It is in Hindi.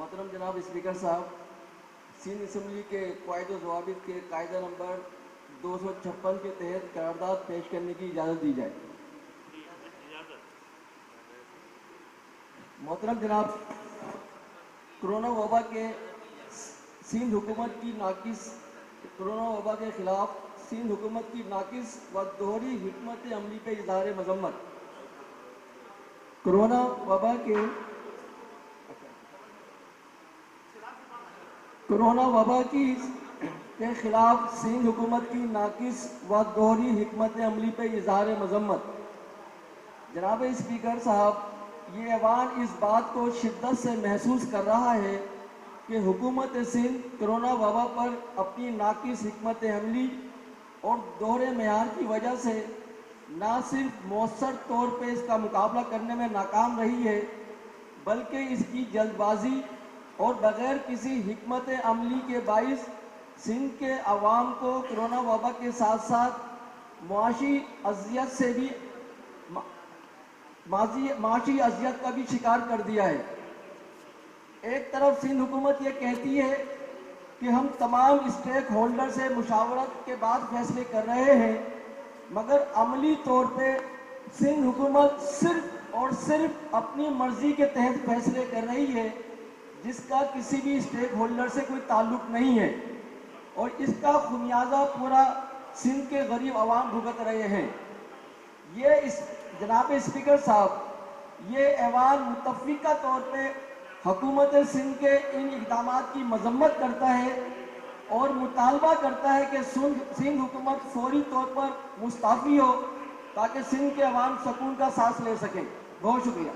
मोहतरम जनाब स्पीकर साहब, सिंध असम्बली के क़वाइद व ज़वाबित के कायदा नंबर 256 के तहत करारदाद पेश करने की इजाज़त दी जाए। मोहतरम जनाब, कोरोना वबा के सिंध हुकूमत की नाकिस कोरोना वबा के खिलाफ सिंध हुकूमत की नाकिस व दोहरी हिकमत अमली पे इज़हार मजम्मत। कोरोना वबा के खिलाफ सिंध हुकूमत की नाकिस व दोहरी हिकमत अमली पे इज़हार मजम्मत। जनाब स्पीकर साहब, ये ऐवान इस बात को शिद्दत से महसूस कर रहा है कि हुकूमत सिंध कोरोना वबा पर अपनी नाकिस हिकमत अमली और दोहरे मेयार की वजह से न सिर्फ मौसर तौर पर इसका मुकाबला करने में नाकाम रही है, बल्कि इसकी जल्दबाजी और बग़ैर किसी हिकमत अमली के बाइस सिंध के अवाम को कोरोना वबा के साथ साथ मुआशी अजियत से भी माशी अजियत का भी शिकार कर दिया है। एक तरफ सिंध हुकूमत ये कहती है कि हम तमाम स्टेक होल्डर से मुशावरत के बाद फैसले कर रहे हैं, मगर अमली तौर पे सिंध हुकूमत सिर्फ और सिर्फ अपनी मर्जी के तहत फैसले कर रही है, जिसका किसी भी स्टेक होल्डर से कोई ताल्लुक नहीं है, और इसका खुमियाजा पूरा सिंध के गरीब आवाम भुगत रहे हैं। जनाब स्पीकर साहब, ये ऐवान मुतफ़िका तौर पे हुकूमत सिंध के इन इक़दामात की मजम्मत करता है और मुतालबा करता है कि सिंध हुकूमत फौरी तौर पर मुस्ताफ़ी हो, ताकि सिंध के अवाम सुकून का सांस ले सकें। बहुत शुक्रिया।